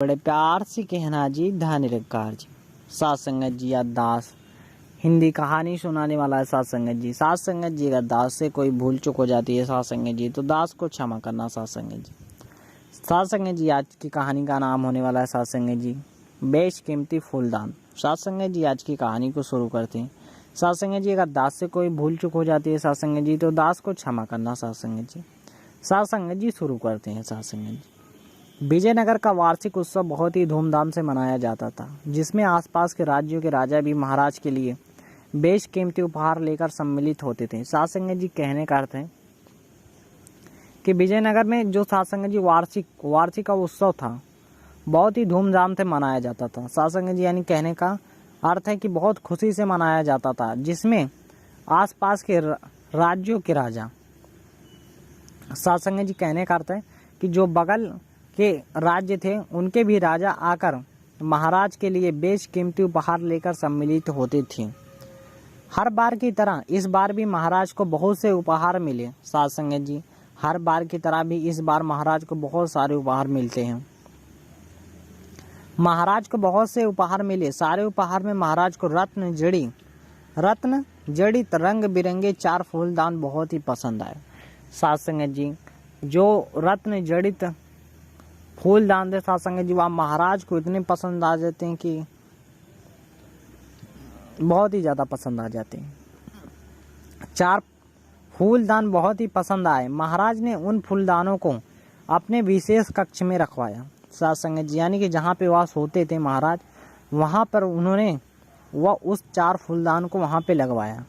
बड़े प्यार से कहना जी, धन निरंकार जी। साथ संगत जी अरदास हिंदी कहानी सुनाने वाला है साथ संगत जी। साथ संगत जी अगर दास से कोई भूल चूक हो जाती है साथ संगत जी, तो दास को क्षमा करना साथ संगत जी। साथ संगत जी आज की कहानी का नाम होने वाला है साथ संगत जी बेशकीमती फूलदान। साथ संगत जी आज की कहानी को शुरू करते हैं। साथ संगत जी अगर दास से कोई भूल चूक हो जाती है साथ संगत जी, तो दास को क्षमा करना साथ संगत जी। साथ संगत जी शुरू करते हैं साथ संगत जी। विजयनगर का वार्षिक उत्सव बहुत ही धूमधाम से मनाया जाता था, जिसमें आसपास के राज्यों के राजा भी महाराज के लिए बेशकीमती उपहार लेकर सम्मिलित होते थे। साथ संगत जी कहने का अर्थ है कि विजयनगर में जो साथ संगत जी वार्षिक का उत्सव था बहुत ही धूमधाम से मनाया जाता था। साथ संगत जी यानी कहने का अर्थ है कि बहुत खुशी से मनाया जाता था, जिसमें आसपास के राज्यों के राजा, साथ संगत जी कहने का अर्थ है कि जो बगल के राज्य थे उनके भी राजा आकर महाराज के लिए बेशकीमती उपहार लेकर सम्मिलित होते थे। हर बार की तरह इस बार भी महाराज को बहुत से उपहार मिले। साथ संगत जी हर बार की तरह भी इस बार महाराज को बहुत सारे उपहार मिलते हैं। महाराज को बहुत से उपहार मिले। सारे उपहार में महाराज को रत्न जड़ित रंग बिरंगे 4 फूलदान बहुत ही पसंद आए। साथ संगत जी जो रत्न जड़ित फूलदान थे साथ संगत जी वह महाराज को इतने पसंद आ जाते हैं कि बहुत ही ज़्यादा पसंद आ जाते हैं। 4 फूलदान बहुत ही पसंद आए। महाराज ने उन फूलदानों को अपने विशेष कक्ष में रखवाया। साथ संगत जी यानी कि जहाँ पे वह सोते थे महाराज, वहाँ पर उन्होंने उस 4 फूलदान को वहाँ पे लगवाया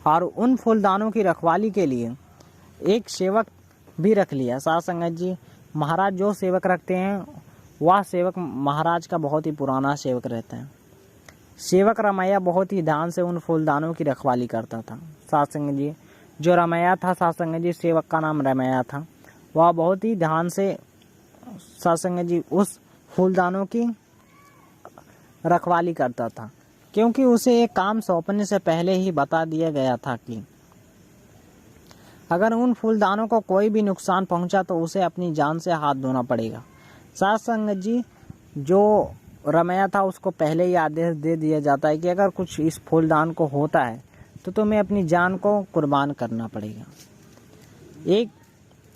और उन फूलदानों की रखवाली के लिए एक सेवक भी रख लिया। साथ संगत जी महाराज जो सेवक रखते हैं वह सेवक महाराज का बहुत ही पुराना सेवक रहता है। सेवक रमैया बहुत ही ध्यान से उन फूलदानों की रखवाली करता था। साथ संगत जी जो रमैया था, साथ संगत जी सेवक का नाम रमैया था, वह बहुत ही ध्यान से साथ संगत जी उस फूलदानों की रखवाली करता था, क्योंकि उसे एक काम सौंपने से पहले ही बता दिया गया था कि अगर उन फूलदानों को कोई भी नुकसान पहुंचा तो उसे अपनी जान से हाथ धोना पड़ेगा। साथ संगत जी जो रमैया था उसको पहले ही आदेश दे दिया जाता है कि अगर कुछ इस फूलदान को होता है तो तुम्हें अपनी जान को कुर्बान करना पड़ेगा। एक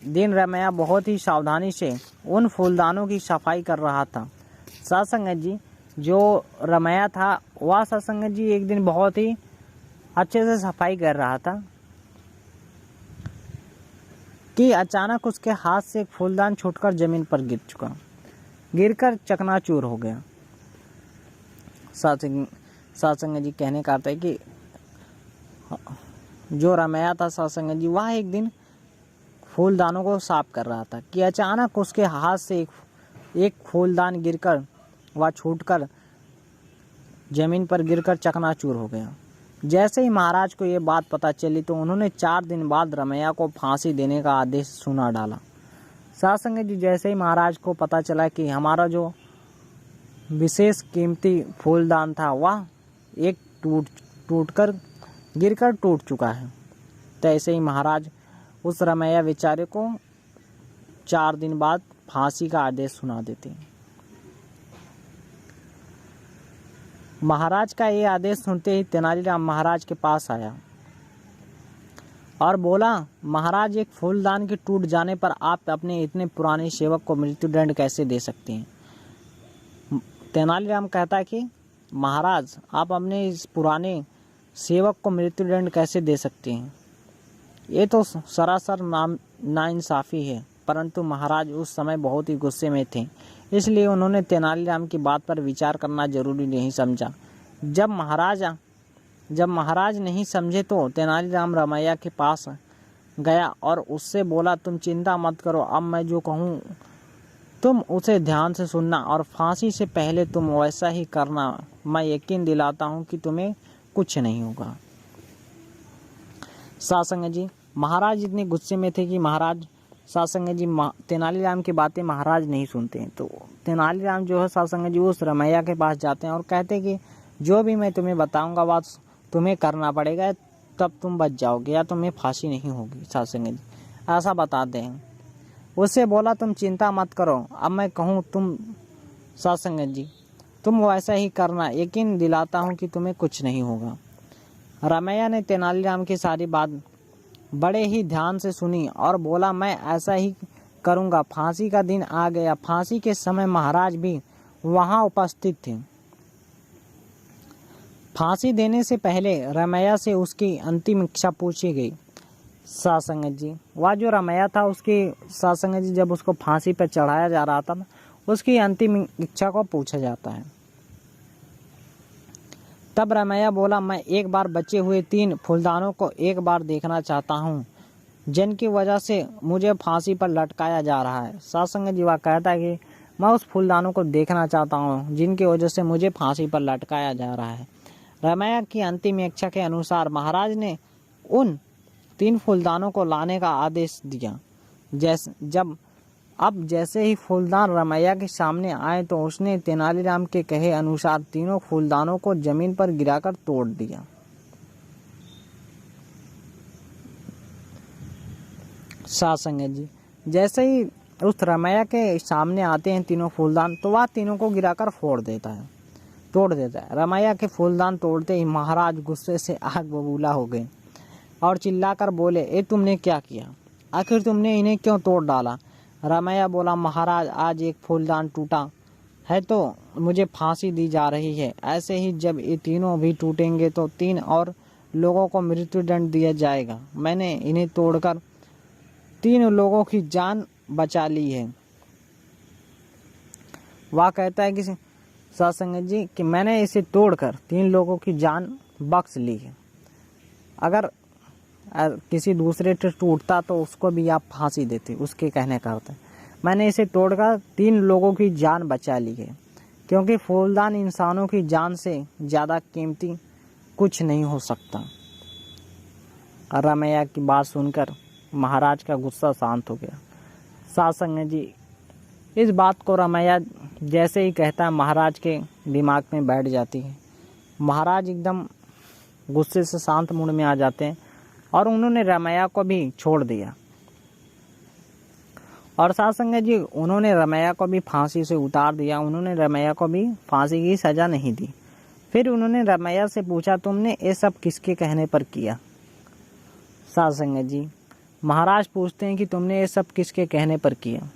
दिन रमैया बहुत ही सावधानी से उन फूलदानों की सफाई कर रहा था। साथ संगत जी जो रमैया था वह साथ संगत जी एक दिन बहुत ही अच्छे से सफाई कर रहा था कि अचानक उसके हाथ से एक फूलदान छूटकर जमीन पर गिरकर चकनाचूर हो गया। साथ संगत जी कहने का अर्थ है कि जो रमैया था साथ संगत जी वह एक दिन फूलदानों को साफ कर रहा था कि अचानक उसके हाथ से एक फूलदान गिरकर वह छूटकर जमीन पर गिरकर चकनाचूर हो गया। जैसे ही महाराज को ये बात पता चली तो उन्होंने 4 दिन बाद रमैया को फांसी देने का आदेश सुना डाला। साथ संगत जी जैसे ही महाराज को पता चला कि हमारा जो विशेष कीमती फूलदान था वह एक गिरकर टूट चुका है, तो ऐसे ही महाराज उस रमैया बेचारे को 4 दिन बाद फांसी का आदेश सुना देते हैं। महाराज का ये आदेश सुनते ही तेनालीराम महाराज के पास आया और बोला, महाराज एक फूलदान के टूट जाने पर आप अपने इतने पुराने सेवक को मृत्युदंड कैसे दे सकते हैं। तेनालीराम कहता है कि महाराज आप अपने इस पुराने सेवक को मृत्युदंड कैसे दे सकते हैं, ये तो सरासर नाइंसाफ़ी है। परंतु महाराज उस समय बहुत ही गुस्से में थे, इसलिए उन्होंने तेनालीराम की बात पर विचार करना जरूरी नहीं समझा। जब महाराज नहीं समझे तो तेनालीराम रमैया के पास गया और उससे बोला, तुम चिंता मत करो, अब मैं जो कहूँ तुम उसे ध्यान से सुनना और फांसी से पहले तुम वैसा ही करना। मैं यकीन दिलाता हूँ कि तुम्हें कुछ नहीं होगा। साथ संगत जी महाराज इतने गुस्से में थे कि साथ संगत जी तेनालीराम की बातें महाराज नहीं सुनते हैं। तो तेनालीराम जो है साथ संगत जी उस रमैया के पास जाते हैं और कहते हैं कि जो भी मैं तुम्हें बताऊंगा बात तुम्हें करना पड़ेगा, तब तुम बच जाओगे या तुम्हें फांसी नहीं होगी। साथ संगत जी ऐसा बताते हैं। उससे बोला तुम चिंता मत करो, अब मैं कहूँ तुम साध संगत जी तुम वैसा ही करना, यकीन दिलाता हूँ कि तुम्हें कुछ नहीं होगा। रामैया ने तेनालीराम की सारी बात बड़े ही ध्यान से सुनी और बोला मैं ऐसा ही करूँगा। फांसी का दिन आ गया। फांसी के समय महाराज भी वहाँ उपस्थित थे। फांसी देने से पहले रामैया से उसकी अंतिम इच्छा पूछी गई। साध संगत जी वह जो रामैया था उसकी साध संगत जी जब उसको फांसी पर चढ़ाया जा रहा था उसकी अंतिम इच्छा को पूछा जाता है। तब रामैया बोला मैं एक बार बचे हुए 3 फूलदानों को एक बार देखना चाहता हूँ जिनकी वजह से मुझे फांसी पर लटकाया जा रहा है। साध संगत जी वह कहता है कि मैं उस फूलदानों को देखना चाहता हूँ जिनकी वजह से मुझे फांसी पर लटकाया जा रहा है। रामैया की अंतिम इच्छा के अनुसार महाराज ने उन 3 फूलदानों को लाने का आदेश दिया। जैसे ही फूलदान रामैया के सामने आए तो उसने तेनालीराम के कहे अनुसार तीनों फूलदानों को जमीन पर गिराकर तोड़ दिया। साध संगत जी जैसे ही उस रामैया के सामने आते हैं तीनों फूलदान तो वह तीनों को गिराकर तोड़ देता है। रामैया के फूलदान तोड़ते ही महाराज गुस्से से आग बबूला हो गए और चिल्लाकर बोले ए तुमने क्या किया? आखिर तुमने इन्हें क्यों तोड़ डाला? रामैया बोला महाराज आज एक फूलदान टूटा है तो मुझे फांसी दी जा रही है। ऐसे ही जब ये तीनों भी टूटेंगे तो 3 और लोगों को मृत्युदंड दिया जाएगा। मैंने इन्हें तोड़कर 3 लोगों की जान बचा ली है। वह कहता है कि साध संगत जी कि मैंने इसे तोड़कर 3 लोगों की जान बख्श ली है। अगर किसी दूसरे से टूटता तो उसको भी आप फांसी देते, उसके कहने का अर्थ है मैंने इसे तोड़कर 3 लोगों की जान बचा ली है, क्योंकि फूलदान इंसानों की जान से ज़्यादा कीमती कुछ नहीं हो सकता। रामैया की बात सुनकर महाराज का गुस्सा शांत हो गया। साध संगत जी इस बात को रामैया जैसे ही कहता है महाराज के दिमाग में बैठ जाती है। महाराज एकदम गुस्से से शांत मूड में आ जाते हैं और उन्होंने रामैया को भी छोड़ दिया। और साध संगत जी उन्होंने रामैया को भी फांसी से उतार दिया। उन्होंने रामैया को भी फांसी की सज़ा नहीं दी। फिर उन्होंने रामैया से पूछा तुमने ये सब किसके कहने पर किया? साध संगत जी महाराज पूछते हैं कि तुमने ये सब किसके कहने पर किया?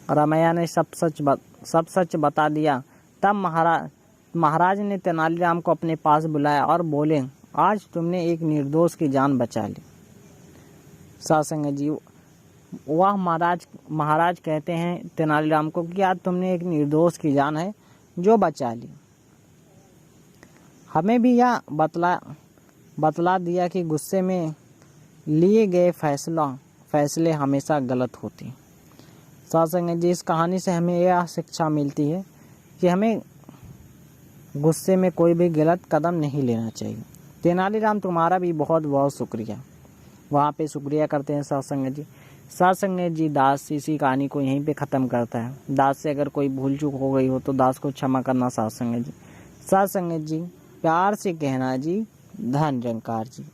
रामैया ने सब सच बता दिया। तब महाराज ने तेनालीराम को अपने पास बुलाया और बोले आज तुमने एक निर्दोष की जान बचा ली। साध संगत जी वह महाराज कहते हैं तेनालीराम को कि आज तुमने एक निर्दोष की जान है जो बचा ली। हमें भी यह बतला दिया कि गुस्से में लिए गए फैसले हमेशा गलत होते। साध संगत जी इस कहानी से हमें यह शिक्षा मिलती है कि हमें गुस्से में कोई भी गलत कदम नहीं लेना चाहिए। तेनालीराम तुम्हारा भी बहुत बहुत शुक्रिया। वहाँ पे शुक्रिया करते हैं साध संगत जी। साध संगत जी दास इसी कहानी को यहीं पे ख़त्म करता है। दास से अगर कोई भूल चूक हो गई हो तो दास को क्षमा करना साध संगत जी। साध संगत जी प्यार से कहना जी धन निरंकार जी।